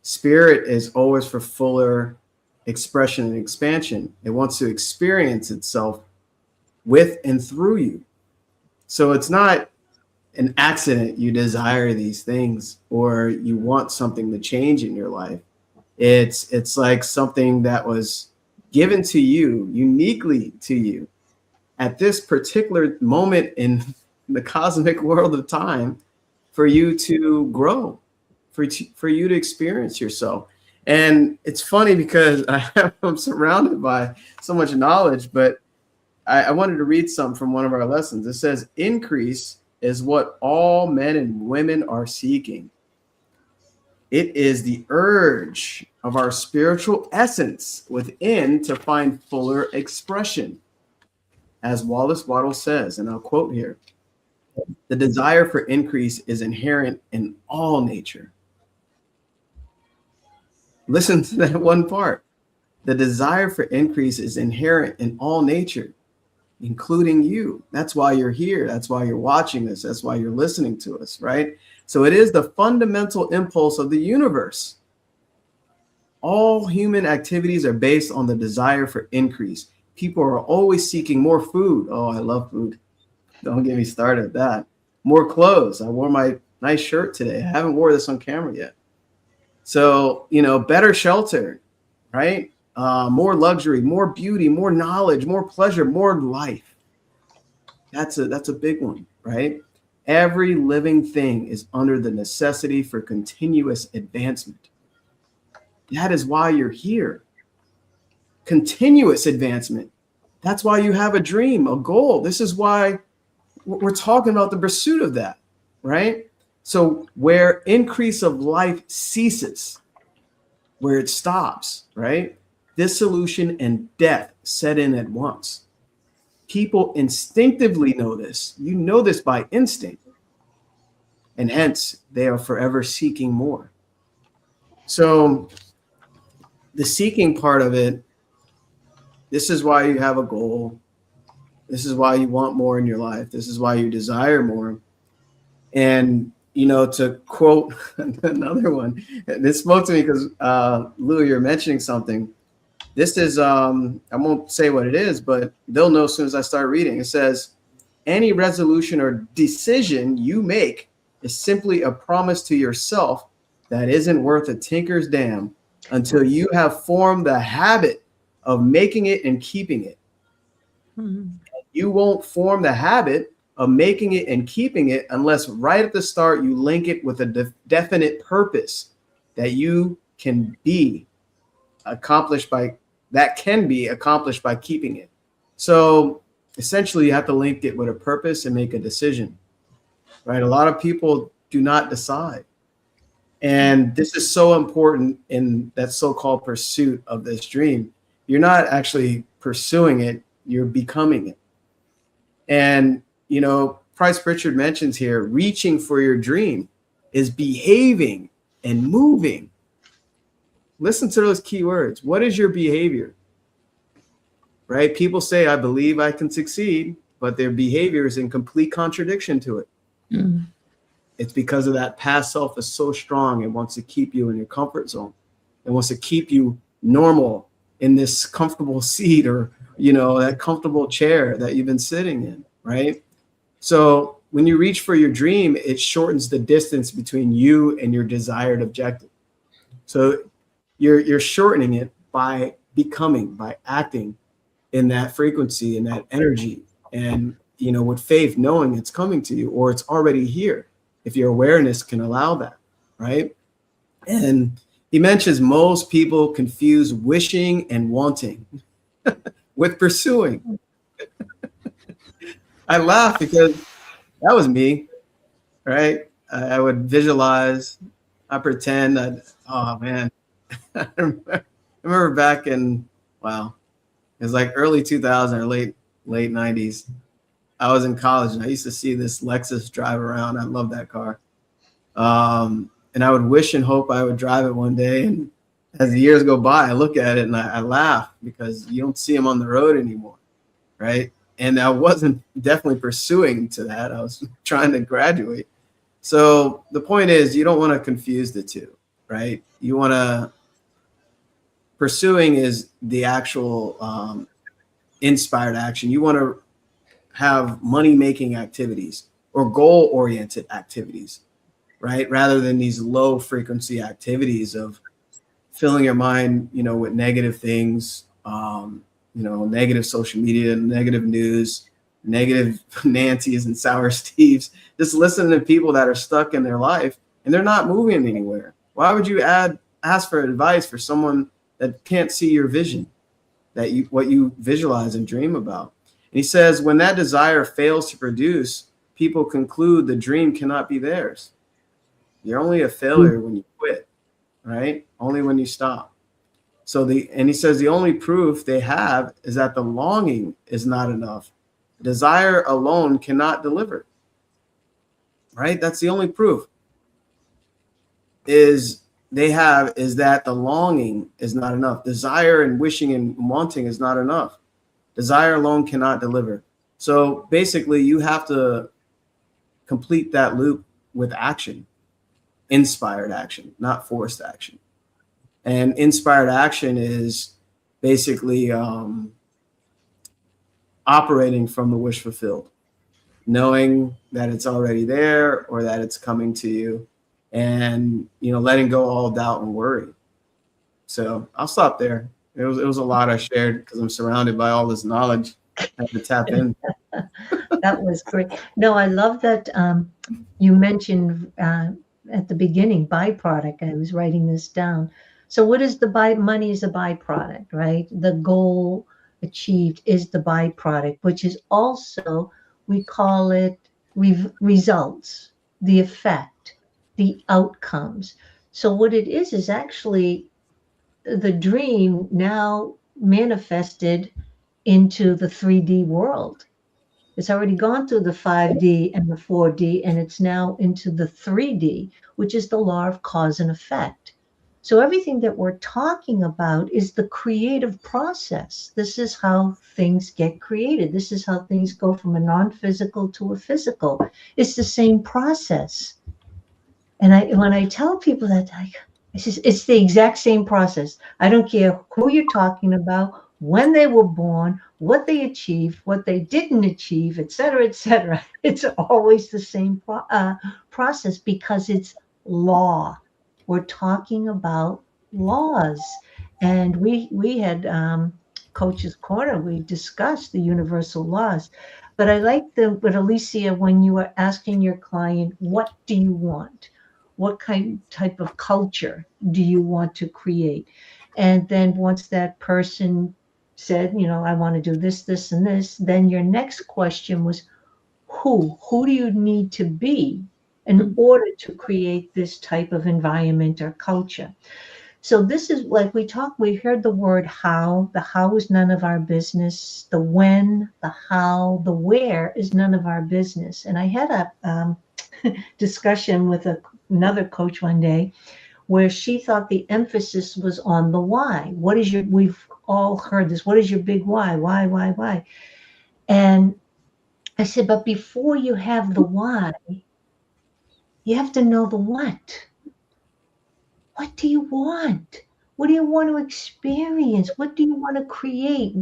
Spirit is always for fuller expression and expansion. It wants to experience itself with and through you. So it's not an accident you desire these things or you want something to change in your life. It's like something that was given to you, uniquely to you, at this particular moment in the cosmic world of time, for you to grow, for you to experience yourself. And it's funny because I'm surrounded by so much knowledge, but I wanted to read something from one of our lessons. It says, increase is what all men and women are seeking. It is the urge of our spiritual essence within to find fuller expression. As Wallace Waddle says, and I'll quote here, the desire for increase is inherent in all nature. Listen to that one part. The desire for increase is inherent in all nature, including you. That's why you're here. That's why you're watching this. That's why you're listening to us, right? So it is the fundamental impulse of the universe. All human activities are based on the desire for increase. People are always seeking more food. Oh, I love food. Don't get me started with that. More clothes. I wore my nice shirt today. I haven't wore this on camera yet. So, better shelter, right? More luxury, more beauty, more knowledge, more pleasure, more life. That's a big one, right? Every living thing is under the necessity for continuous advancement. That is why you're here. Continuous advancement. That's why you have a dream, a goal. This is why we're talking about the pursuit of that, right? So where increase of life ceases, where it stops, right? Dissolution and death set in at once. People instinctively know this. You know this by instinct. And hence, they are forever seeking more. So the seeking part of it, this is why you have a goal. This is why you want more in your life. This is why you desire more. And, to quote another one, this spoke to me because, Lou, you're mentioning something. This is, I won't say what it is, but they'll know as soon as I start reading. It says, any resolution or decision you make is simply a promise to yourself that isn't worth a tinker's damn until you have formed the habit of making it and keeping it. Mm-hmm. You won't form the habit of making it and keeping it unless right at the start you link it with a definite purpose that can be accomplished by keeping it. So essentially you have to link it with a purpose and make a decision, right? A lot of people do not decide. And this is so important in that so-called pursuit of this dream. You're not actually pursuing it, you're becoming it. And, Price Pritchett mentions here, reaching for your dream is behaving and moving. Listen to those key words. What is your behavior? Right? People say, I believe I can succeed, but their behavior is in complete contradiction to it. Mm. It's because of that past self is so strong. It wants to keep you in your comfort zone. It wants to keep you normal in this comfortable seat or, that comfortable chair that you've been sitting in, right? So, when you reach for your dream, it shortens the distance between you and your desired objective. So you're shortening it by becoming, by acting in that frequency, in that energy, and with faith, knowing it's coming to you or it's already here, if your awareness can allow that, right? And he mentions most people confuse wishing and wanting with pursuing. I laugh because that was me, right? I would visualize, I pretend, oh man. I remember back in, wow, it was like early 2000 or late 90s. I was in college and I used to see this Lexus drive around. I love that car. And I would wish and hope I would drive it one day. And as the years go by, I look at it and I laugh because you don't see them on the road anymore, right? And I wasn't definitely pursuing to that. I was trying to graduate. So the point is, you don't want to confuse the two, right? You want to, pursuing is the actual inspired action. You want to have money-making activities or goal-oriented activities, right? Rather than these low-frequency activities of filling your mind, with negative things, negative social media, negative news, negative Nancy's and sour Steves. Just listening to people that are stuck in their life and they're not moving anywhere. Why would you ask for advice for someone that can't see your vision, what you visualize and dream about? And he says, when that desire fails to produce, people conclude the dream cannot be theirs. You're only a failure when you quit, right? Only when you stop. And he says the only proof they have is that the longing is not enough. Desire alone cannot deliver, right? That's the only proof is that the longing is not enough. Desire and wishing and wanting is not enough. Desire alone cannot deliver. So basically you have to complete that loop with action, inspired action, not forced action. And inspired action is basically operating from the wish fulfilled, knowing that it's already there or that it's coming to you, and letting go all doubt and worry. So I'll stop there. It was a lot I shared because I'm surrounded by all this knowledge. I have to tap in. That was great. No, I love that you mentioned at the beginning byproduct. I was writing this down. So what is money is a byproduct, right? The goal achieved is the byproduct, which is also, we call it results, the effect, the outcomes. So what it is actually the dream now manifested into the 3D world. It's already gone through the 5D and the 4D, and it's now into the 3D, which is the law of cause and effect. So everything that we're talking about is the creative process. This is how things get created. This is how things go from a non-physical to a physical. It's the same process. And when I tell people that, it's the exact same process. I don't care who you're talking about, when they were born, what they achieved, what they didn't achieve, et cetera, et cetera. It's always the same process because it's law. We're talking about laws. And we had Coach's Corner, we discussed the universal laws. But I like but Alicia, when you are asking your client, what do you want? What type of culture do you want to create? And then once that person said, I want to do this, this, and this, then your next question was, who do you need to be in order to create this type of environment or culture? So this is like we heard the word how. The how is none of our business. The when, the how, the where is none of our business. And I had a discussion with another coach one day where she thought the emphasis was on the why. We've all heard this. What is your big why? Why? And I said, but before you have the why, you have to know the what. What do you want? What do you want to experience? What do you want to create?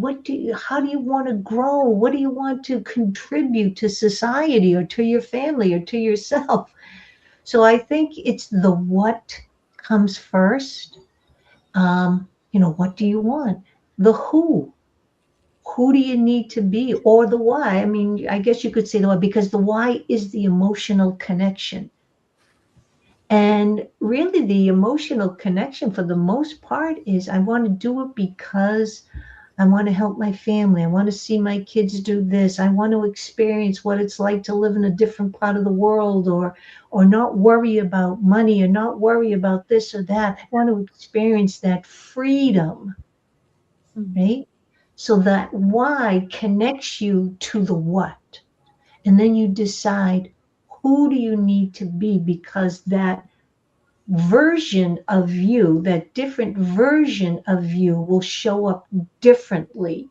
How do you want to grow? What do you want to contribute to society or to your family or to yourself? So I think it's the what comes first. What do you want? The who. Who do you need to be? Or the why. I mean, I guess you could say the why, because the why is the emotional connection. And really, the emotional connection for the most part is I want to do it because I want to help my family. I want to see my kids do this. I want to experience what it's like to live in a different part of the world, or not worry about money, or not worry about this or that. I want to experience that freedom, right? So that why connects you to the what. And then you decide, who do you need to be, because that version of you, that different version of you will show up differently,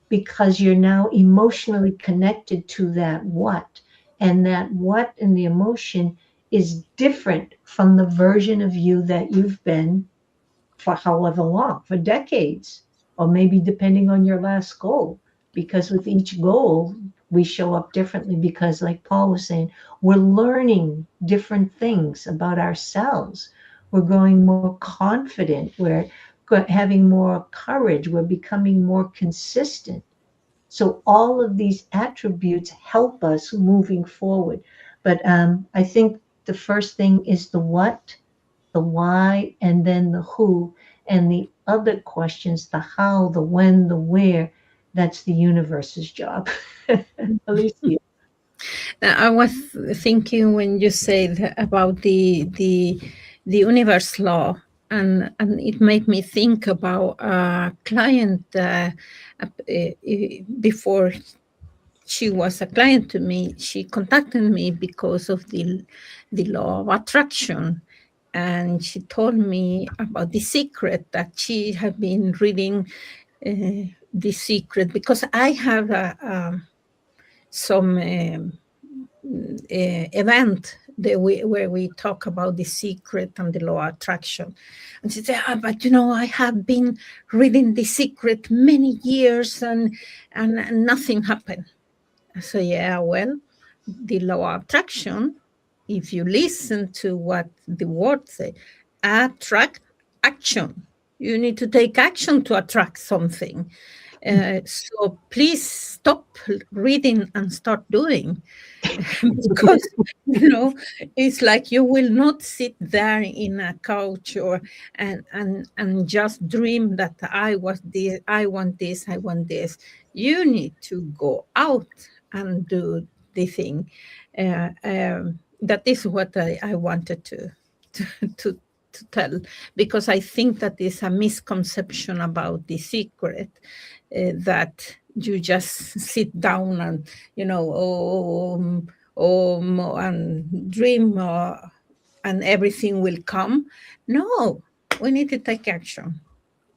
because you're now emotionally connected to that what. And that what and the emotion is different from the version of you that you've been for however long, for decades, or maybe depending on your last goal. Because with each goal, we show up differently, because, like Paul was saying, we're learning different things about ourselves. We're growing more confident. We're having more courage. We're becoming more consistent. So all of these attributes help us moving forward. But I think the first thing is the what, the why, and then the who. And the other questions, the how, the when, the where, that's the universe's job. Alicia. I was thinking when you said about the universe law, and it made me think about a client before she was a client to me. She contacted me because of the law of attraction, and she told me about the secret that she had been reading. The secret, because I have some event where we talk about the secret and the law of attraction. And she said, but I have been reading the secret many years and nothing happened. So yeah, well, the law of attraction, if you listen to what the word say, attract action. You need to take action to attract something. So please stop reading and start doing. Because it's like you will not sit there in a couch and just dream that I want this. You need to go out and do the thing. That is what I wanted to tell, because I think that is a misconception about the secret, that you just sit down and and dream, and everything will come. No, we need to take action.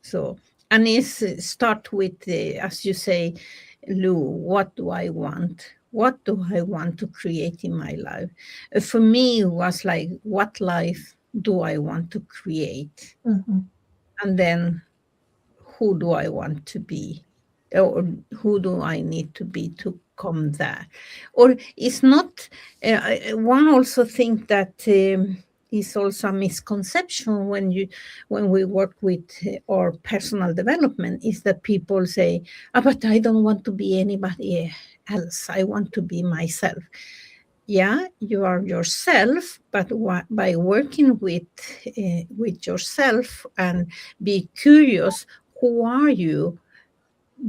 So, and it's start with as you say, Lou, what do I want? What do I want to create in my life? For me, it was like, what life do I want to create? Mm-hmm. And then, who do I want to be? Or who do I need to be to come there? Or it's not, one also think that is also a misconception when we work with our personal development, is that people say, but I don't want to be anybody else. I want to be myself. Yeah, you are yourself, but by working with yourself and be curious, who are you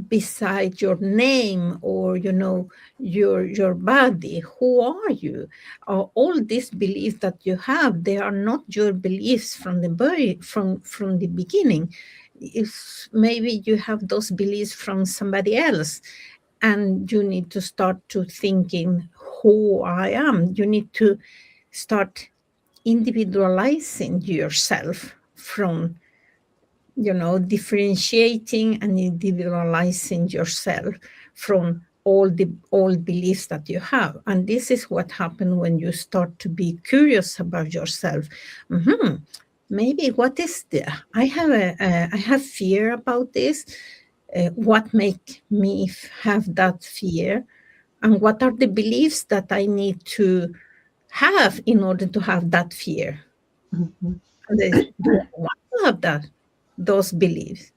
beside your name, or your body? Who are you? All these beliefs that you have, they are not your beliefs from from the beginning. If maybe you have those beliefs from somebody else, and you need to start to thinking, who I am. You need to start individualizing yourself from differentiating and individualizing yourself from all the old beliefs that you have. And this is what happens when you start to be curious about yourself. maybe what is the, I have fear about this. What make me have that fear? And what are the beliefs that I need to have in order to have that fear? Mhm. And do I want to have those beliefs?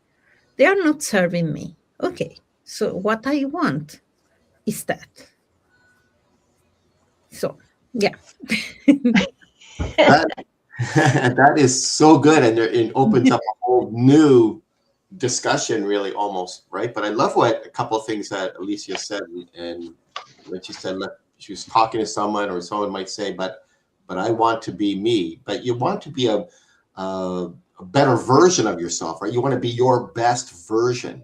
They are not serving me. Okay, so what I want is that. So, yeah. That, that is so good, and it opens up a whole new discussion, really, almost, right? But I love what a couple of things that Alicia said, and when she said, look, she was talking to someone, or someone might say, but I want to be me. But you want to be a better version of yourself, right? You want to be your best version.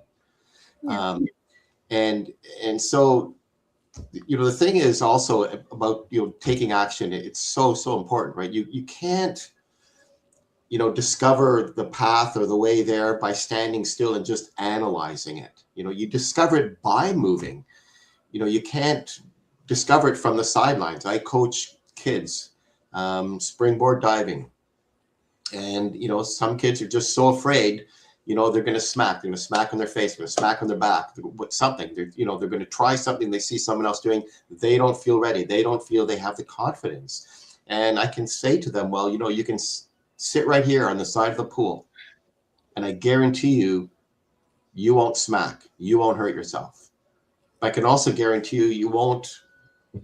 Yeah. And so, the thing is also about, taking action. It's so important, right? You can't, discover the path or the way there by standing still and just analyzing it. You discover it by moving. You can't discover it from the sidelines. I coach kids, springboard diving. And, some kids are just so afraid, they're going to smack. They're going to smack on their face. They're going to smack on their back. Something. They're going to try something they see someone else doing. They don't feel ready. They don't feel they have the confidence. And I can say to them, well, you can sit right here on the side of the pool, and I guarantee you, you won't smack. You won't hurt yourself. I can also guarantee you won't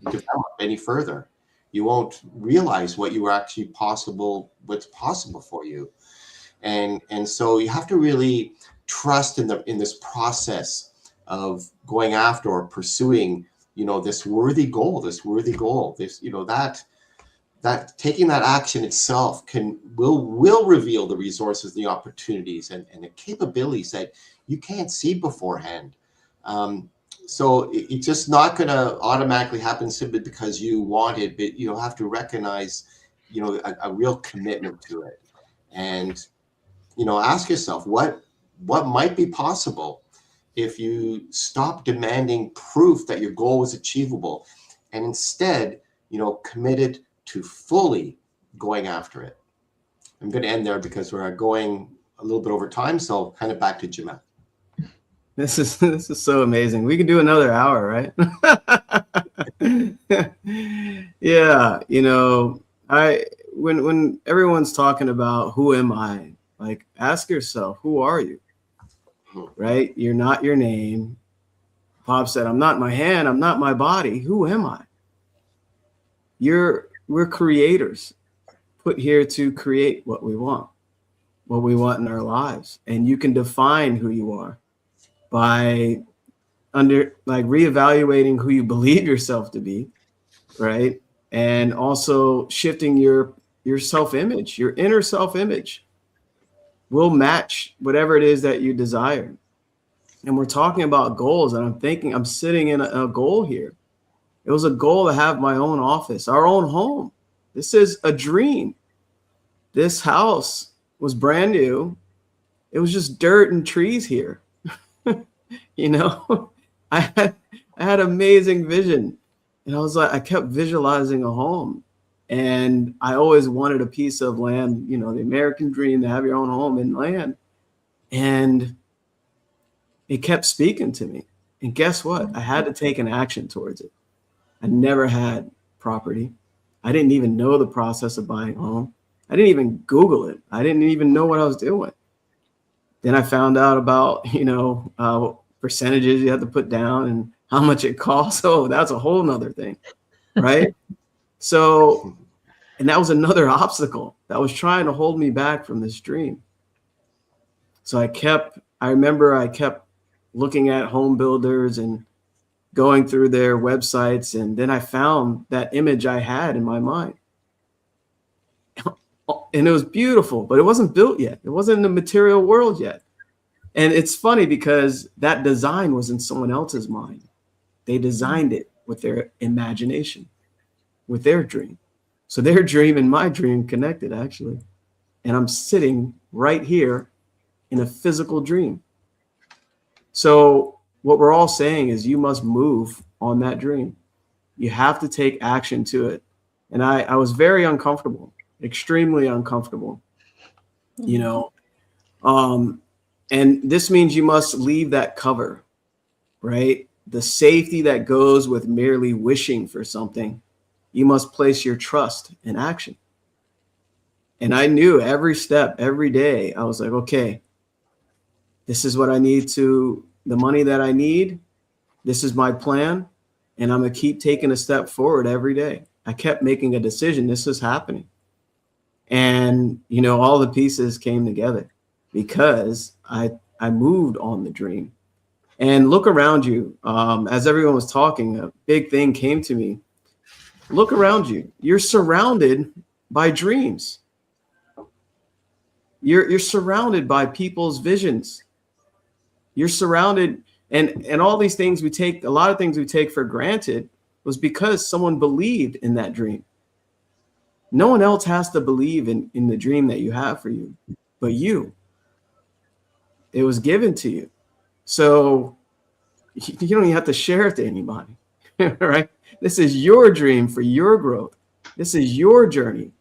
develop any further. You won't realize what you are actually what's possible for you. And so you have to really trust in this process of going after or pursuing, this worthy goal, this, that taking that action itself will reveal the resources, the opportunities, and the capabilities that you can't see beforehand. So it's just not going to automatically happen simply because you want it, but you have to recognize, a real commitment to it, and ask yourself what might be possible if you stop demanding proof that your goal was achievable, and instead, committed to fully going after it. I'm going to end there because we're going a little bit over time, so kind of back to Jamel. This is so amazing. We could do another hour, right? Yeah, when everyone's talking about who am I, like, ask yourself, who are you? Right? You're not your name. Bob said, I'm not my hand, I'm not my body. Who am I? We're creators, put here to create what we want in our lives. And you can define who you are by reevaluating who you believe yourself to be, right? And also shifting your self-image, your inner self-image will match whatever it is that you desire. And we're talking about goals, and I'm sitting in a goal here. It was a goal to have my own office, our own home. This is a dream. This house was brand new. It was just dirt and trees here. I had amazing vision, and I kept visualizing a home, and I always wanted a piece of land, the American dream, to have your own home and land. And it kept speaking to me. And guess what? I had to take an action towards it. I never had property. I didn't even know the process of buying a home. I didn't even Google it. I didn't even know what I was doing. Then I found out about, percentages you have to put down and how much it costs. Oh, that's a whole nother thing, right? So, and that was another obstacle that was trying to hold me back from this dream. So I remember I kept looking at home builders and going through their websites, and then I found that image I had in my mind. And it was beautiful, but it wasn't built yet. It wasn't in the material world yet. And it's funny because that design was in someone else's mind. They designed it with their imagination, with their dream. So their dream and my dream connected, actually. And I'm sitting right here in a physical dream. So what we're all saying is you must move on that dream. You have to take action to it. And I was very uncomfortable, extremely uncomfortable. you know. And this means you must leave that cover, right? The safety that goes with merely wishing for something. You must place your trust in action. And I knew every step, every day, I was like, okay, this is what I need the money that I need. This is my plan. And I'm going to keep taking a step forward every day. I kept making a decision. This is happening. And, you know, all the pieces came together because I moved on the dream. And look around you. As everyone was talking, a big thing came to me. Look around you. You're surrounded by dreams. You're surrounded by people's visions. You're surrounded, and all these things a lot of things we take for granted was because someone believed in that dream. No one else has to believe in the dream that you have for you, but you. It was given to you. So you don't even have to share it to anybody, right? This is your dream for your growth. This is your journey.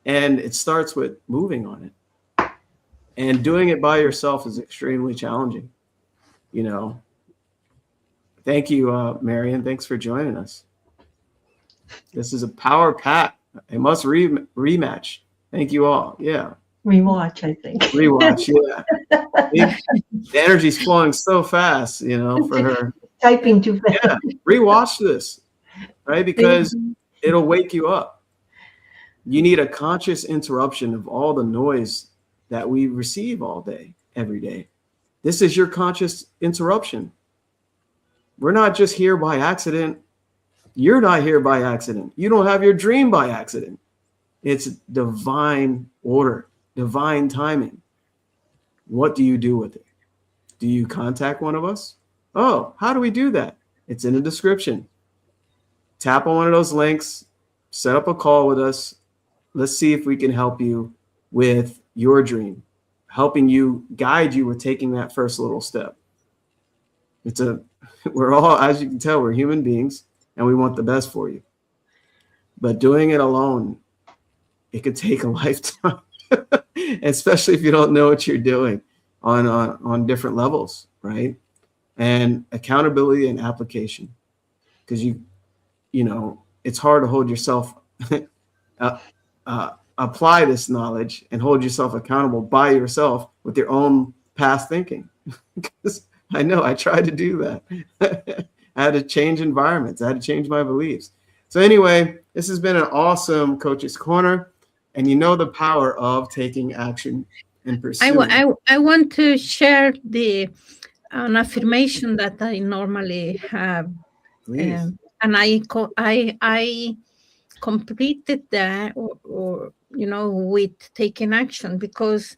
And it starts with moving on it. And doing it by yourself is extremely challenging, you know. Thank you, Marion. Thanks for joining us. This is a power pack. A must rematch. Thank you all. Yeah. Rewatch, I think. Rewatch, yeah. The energy's flowing so fast, you know, for her. Typing too fast. Yeah, rewatch this, right? Because it'll wake you up. You need a conscious interruption of all the noise that we receive all day, every day. This is your conscious interruption. We're not just here by accident. You're not here by accident. You don't have your dream by accident. It's divine order, divine timing. What do you do with it? Do you contact one of us? Oh, how do we do that? It's in the description. Tap on one of those links, set up a call with us. Let's see if we can help you with your dream, helping you, guide you with taking that first little step. We're all, as you can tell, we're human beings and we want the best for you. But doing it alone, it could take a lifetime, especially if you don't know what you're doing on different levels, right? And accountability and application, because you know, it's hard to hold yourself, apply this knowledge and hold yourself accountable by yourself with your own past thinking. Because I know I tried to do that. I had to change environments. I had to change my beliefs. So anyway, this has been an awesome Coach's Corner, and you know the power of taking action and pursuing. I want to share an affirmation that I normally have. Please. And I completed that, or you know, with taking action, because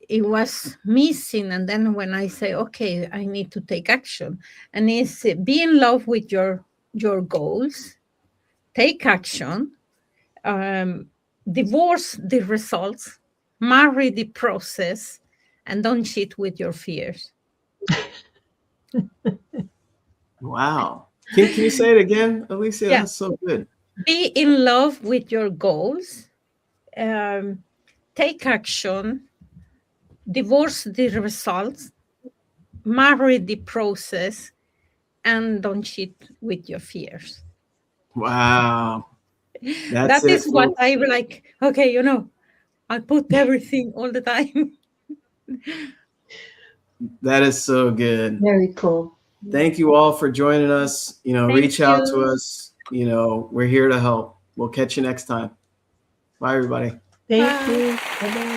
it was missing. And then when I say, okay, I need to take action, and it's be in love with your goals, take action, divorce the results, marry the process, and don't cheat with your fears. Wow. Can you say it again, Alicia? Yeah. That's so good. Be in love with your goals, take action, divorce the results, marry the process, and don't cheat with your fears. Wow. That is what I like. Okay, you know, I put everything all the time. That is so good. Very cool. Thank you all for joining us. You know, Thank reach out to you. us. You know, we're here to help. We'll catch you next time. Bye, everybody. Thank you. Bye-bye.